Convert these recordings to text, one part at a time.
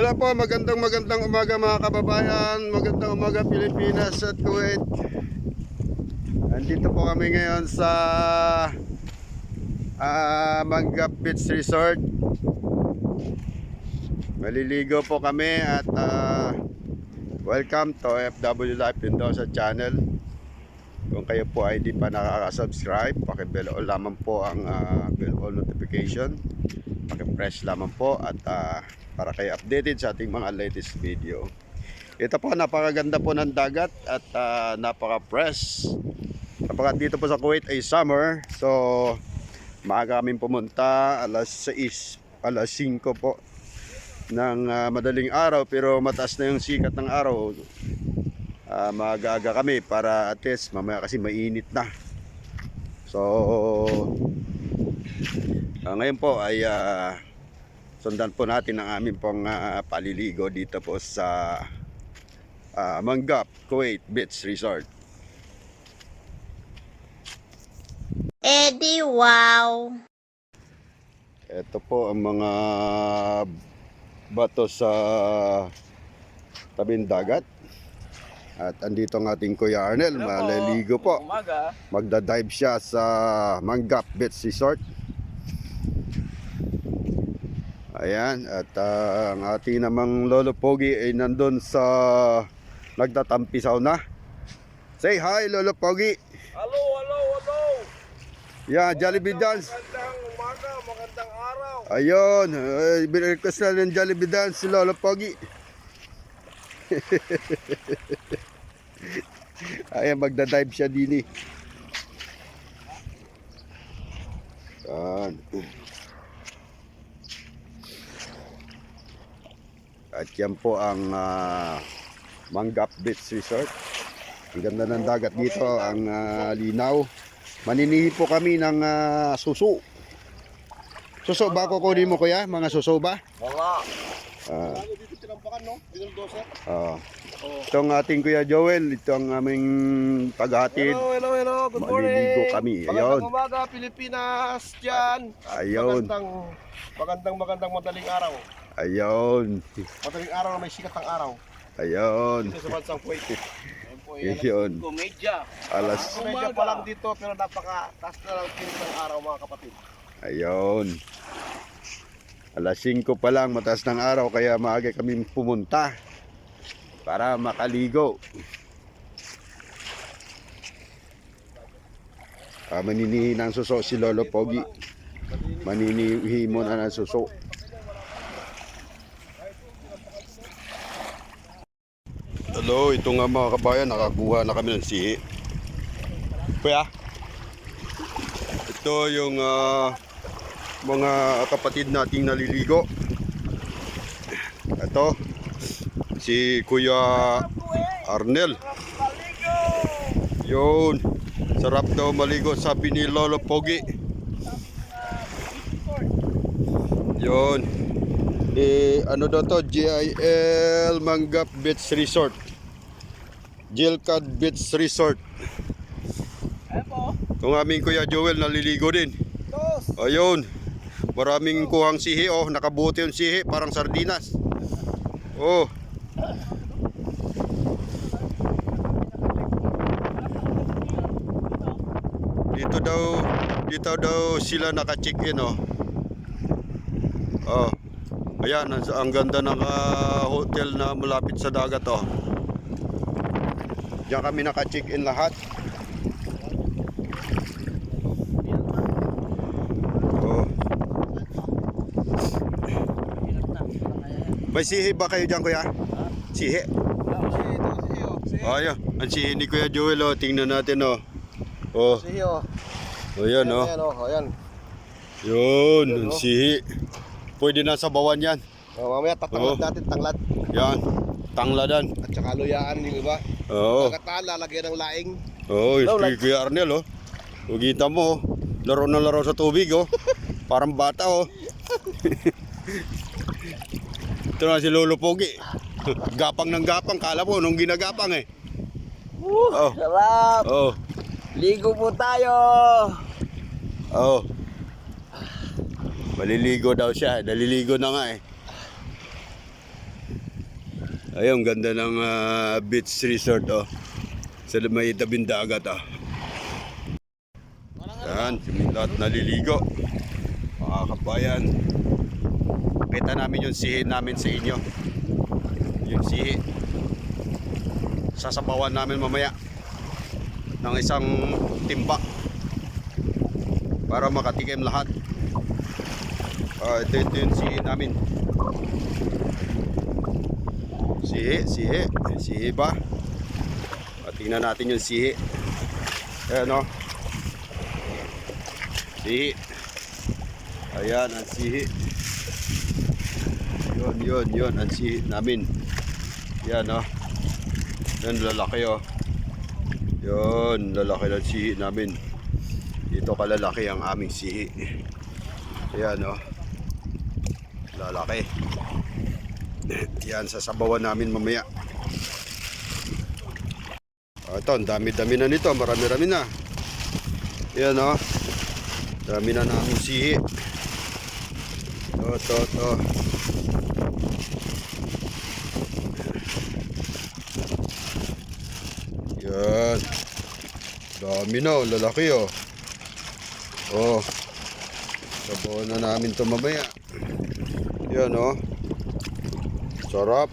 Hello po, magandang umaga mga kababayan. Magandang umaga Pilipinas at Kuwait. Nandito po kami ngayon sa Manggap Beach Resort. Maliligo po kami at welcome to FW Life Mendoza channel. Kung kayo po ay di pa nakaka-subscribe, paki-bell all lamang po ang bell all notification. Paki-press lamang po at para kayo updated sa ating mga latest video. Ito po, napakaganda po ng dagat at napaka-fresh. Kapag dito po sa Kuwait ay summer, so maaga kaming pumunta, alas 6, alas 5 po ng madaling araw, pero mataas na yung sikat ng araw. Maaga-aga kami para at least mamaya kasi mainit na. So ngayon po ay sundan po natin ang aming pong paliligo dito po sa Manggap Kuwait Beach Resort. Eddie, wow! Ito po ang mga bato sa tabing dagat. At andito ang ating Kuya Arnel, maliligo po. Magda-dive siya sa Manggap Beach Resort. Ayan, at ang ating namang Lolo Pogi ay nandun sa nagtatampisaw na. Say hi, Lolo Pogi. Hello. Yeah, Jollibee Dance. Magandang umaga, magandang araw. Ayun, binrequest na ng Jollibee Dance si Lolo Pogi. Ayan, magda-dive siya din eh. At yan po ang Manggap Beach Resort. Ang ganda ng dagat dito, ang linaw. Maninihi po kami ng suso. Suso ba kukunin mo kuya? Mga suso ba? Wala. Dito tinampakan no? Itong ating Kuya Joel, ito ang aming paghatid. Hello. Good morning. Maliligo kami. Ayun. Magandang umaga, Pilipinas dyan. Ayun. Magandang madaling araw. Ayun. Madaling araw na may sikat ng araw. Ayun. Dito sa bansang Kuwait. Ayun. Komedya. Alas. Komedya pa lang dito pero napaka-taas na lang kinis ng araw mga kapatid. Ayun. Alas 5 pa lang, mataas ng araw, kaya maaga kami pumunta para makaligo. Maninihi ng suso si Lolo Pogi. Maninihi mo na ng suso. Hello, ito nga mga kabayan, nakakuha na kami ng sihi. Kuya, ito yung mga kapatid nating naliligo. Ito si Kuya Arnel. Yun, sarap daw maligo sabi ni Lolo Pogi. Yun, ano daw to, GIL Manggap Beach Resort, Jilcad Beach Resort. Kung aming Kuya Joel naliligo din. Ayun, maraming kuhang sihi, oh, nakabuti yung sihi, parang sardinas. Oh. Dito daw sila naka-check-in, oh. Oh. Ayan, ang ganda ng hotel na malapit sa dagat, oh. Diyan kami naka-check-in lahat. May sihi ba kayo dyan, kuya? Sihi? Ayan, ang sihi ni Kuya Joel, oh. Tingnan natin, oh. Oh. Sihi oh. Oh, yan, oh. Ayan. Yun, ang sihi. Pwede na sa bawan yan. Mamaya tatanglad natin, tanglad. Yan, tangladan. At saka luyaan yung iba. Oo. Pagkataan, lalagyan ng laing. Oo, Kuya Arnel, oh. Ugita mo, oh. Laro na laro sa tubig, oh. Parang bata, oh. Ito na si Lolo Pogi. Gapang ng gapang, kala po nung ginagapang eh. Oh. Sarap! Oh. Ligo po tayo! Oh. Maliligo daw siya, naliligo na nga eh. Ayun, ganda ng beach resort oh. Sa may tabing dagat oh. Yan, kami lahat naliligo. Mga kabayan. Kita namin yung sihi namin sa inyo. Yung sihi. Sasabawan namin mamaya ng isang timba para makatikim lahat. Ito yung sihi namin. Sihi ba? Tingnan natin yung sihi. Ayan o. Sihi. Ayan ang sihi. Yun ang sihi namin. Yan o. Yan lalaki o. Yun, lalaki ng sihi namin. Dito kalalaki ang aming sihi. Ayan o. Lalaki. Yan, sasabawan namin mamaya. Ito, ang dami-dami na nito. Marami-rami na. Yan o. Dami na namin sihi. Ito. Yan. Dami na, lalaki o. Oh. Sabawan na namin ito mamaya. Yan o. Sarap.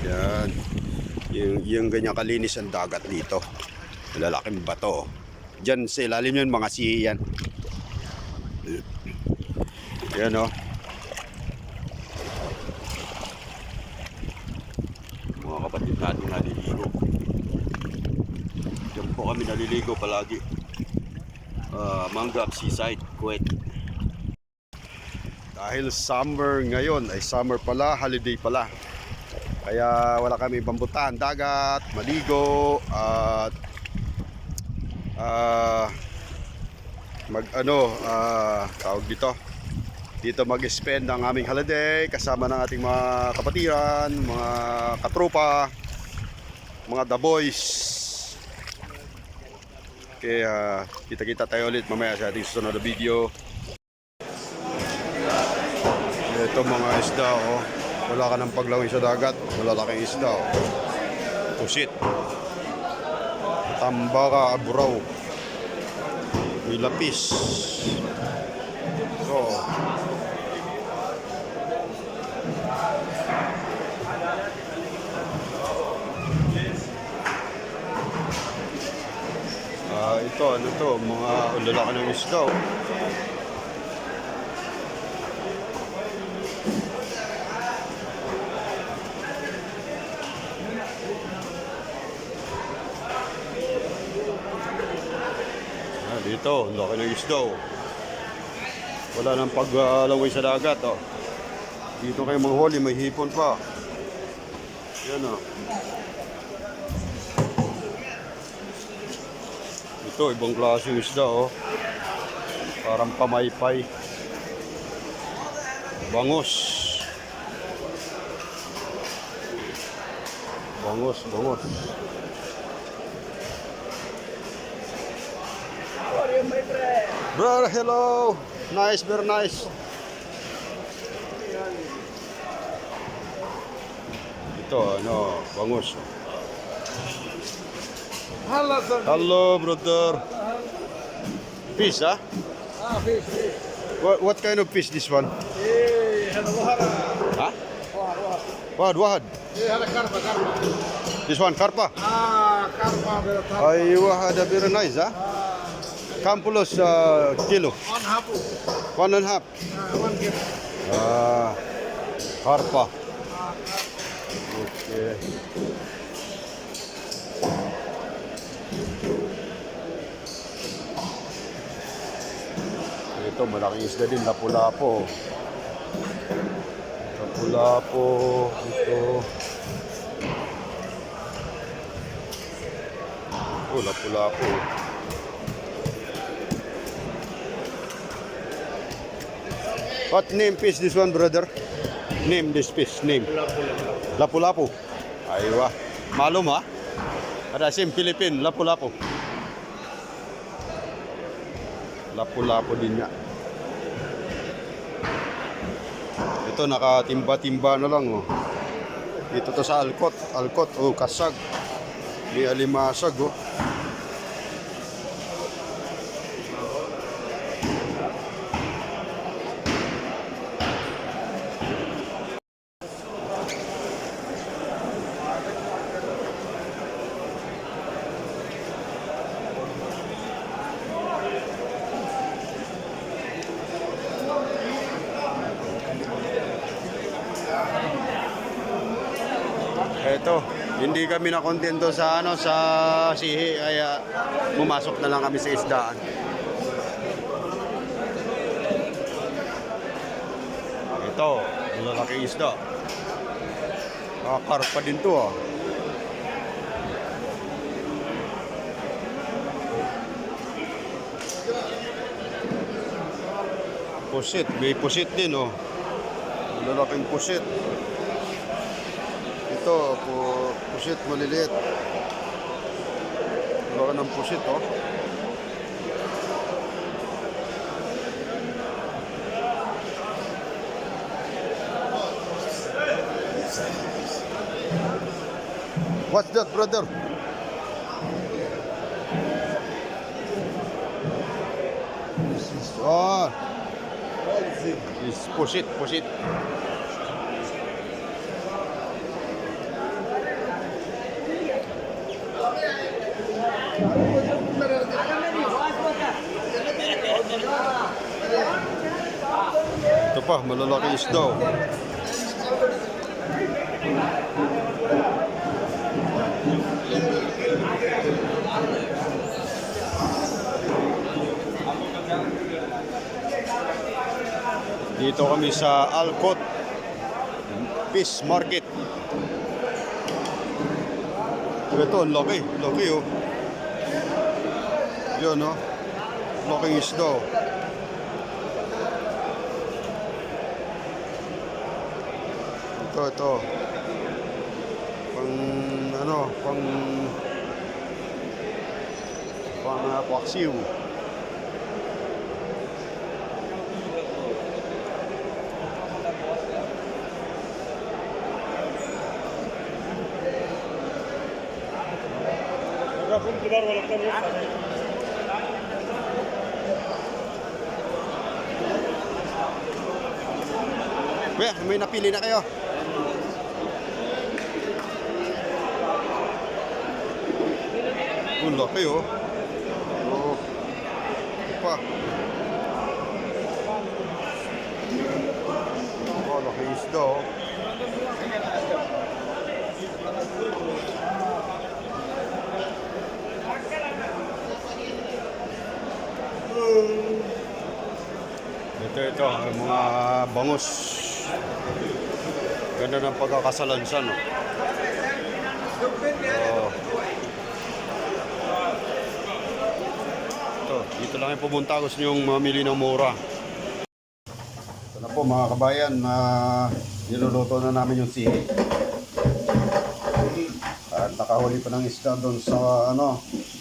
Yan. Yung ganyan kalinis ang dagat dito. Lalaking bato. Diyan sa ilalim yun, mga sihi yan. Yan o. Mga kapatid natin naliligo. Diyan po kami naliligo palagi. Manggap Seaside, Kuwait. Dahil summer ngayon, ay summer pala, holiday pala. Kaya wala kami pambutahan dagat, maligo, at tawag dito mag-spend ang aming holiday kasama ng ating mga kapatiran, mga katropa, mga the boys. Kaya kita-kita tayo ulit mamaya sa ating susunod na video. Ito mga isda oh. Wala ka ng paglawin sa dagat, malalaking isda oh. Pusit, tambaka, aburaw, may lapis. So ito ano to, mga lalaki ng isda oh. Dito, laki ng isda oh. Wala nang paglangoy sa dagat oh. Dito kayo manghuli, may hipon pa. Yan oh. Ito, ibang klase yung isda oh. Parang pamaypay. Bangos. Bangos. Brother, hello. Nice, very nice. Ito, ano, bangus. Hello, brother. Fish, huh? Fish. What kind of fish this one? هذا وهر. Huh? وهر. Wahad. هذا كربة. This one, karpa. كربة بالطبع. Aywa, hada very nice, huh? Kampulos kilo. 1.5. 1.5. 1 kilo. Karpa. Okay. Ito, malaking isda din, lapu-lapo. Lapu-lapo, ito. Oh, lapu-lapo. What name fish this one, brother? Name this fish, name. Lapu-lapu. Aywa. Malum ha? Ada sim Philippine, lapu-lapu. Lapu-lapu din niya. Ito, nakatimba-timba na lang, oh. Dito to sa Alcott, oh, kasag. May alimasag, oh. Eto, hindi kami nakontento sa sa sihi kaya pumasok na lang kami sa isdaan. Ito, malalaking isda. Karpa din to, ah. Pusit, may pusit din, oh. Malalaking pusit. Ito, pusit maliliit. Baka ng pusit, oh. What's that, brother? Oh, it's pusit. Ito pa, malalaki isda, oh. Dito kami sa Alcott Fish Market. Ito, ang laki, oh. Yan, oh. Laking isda, oh. Ito. Pang paksiw. Kuya, may napili na kayo? Laki, oh. Oh. Pa. Oh, laki isda, oh. Ito, ang mga bangus. Ganda ng pagkakasalansan, oh. Oh. Dito lang yung pumunta, gusto nyong mamili ng mura. Ito na po mga kabayan, niluluto na namin yung sihi. At nakahuli pa ng isda doon sa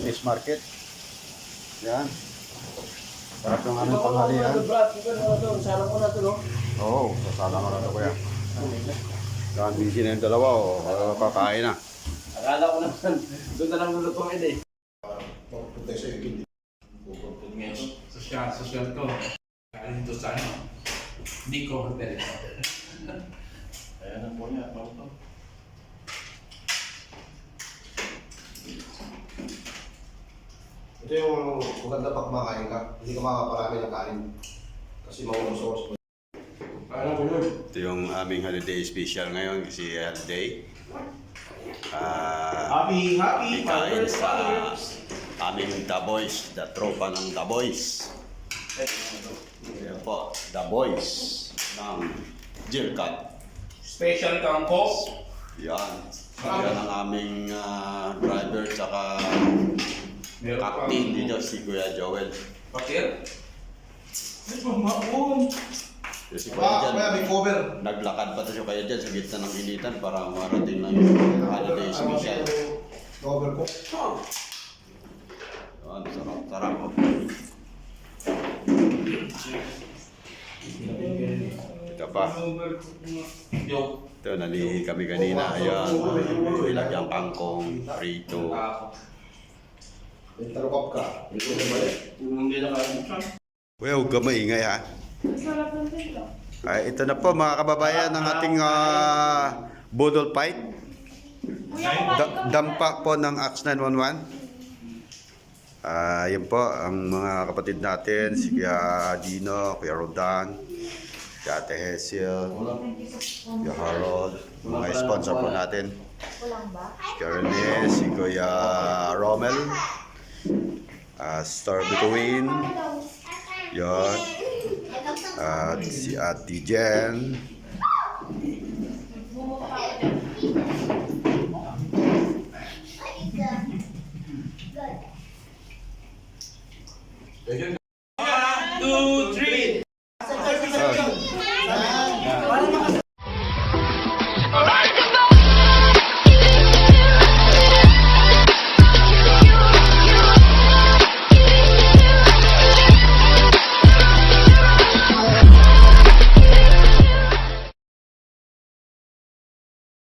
fish market. Yan. Sarap yung aming panghalian. Oo, sasala mo na ito kuya. Saan busy na yung dalawa o kakain na. Akala ko naman, doon na lang lulutuin eh. Social to. Kain dito sa Nico Hotel. Ayan ang po niya. Ito yung maganda pa kumakain ka. Hindi ka makaparami ng kain. Kasi maubos-ubos. Ito yung aming holiday special ngayon, kasi holiday. Happy Kain sa aming The Boys, the tropa ng The Boys. Yan po, The Boys ng Jilcat. Special kangkong. Yan. Yan ang aming driver tsaka captain dito, si Kuya Joel. Patir? Ay, pamaon! Si Kuya dyan, may cover. naglakad pa to siya kaya dyan sa gitna ng initan para marating lang yung holiday special. Cover ko. Yan, sarap po. Ito pa. Yung Ito, nalihi kami kanina. Ayan, nilagyang kangkong, prito. Tarukap ka. Ito na balik. hindi na kaya. Kuya, huwag ka maingay ha. Masarap ng dito. Ay, ito na po mga kababayan ng ating budol fight. Kuya, kumain ka Dampak po ng Axe 911. Yun po, ang mga kapatid natin, si Kuya Dino, Kuya Rodan, si Ate Hesil, Kuya Harold, mga sponsor po natin. Kulang ba? Si Kuya Rene, si Kuya Romel, Star Between, yun, at si Ate Jen,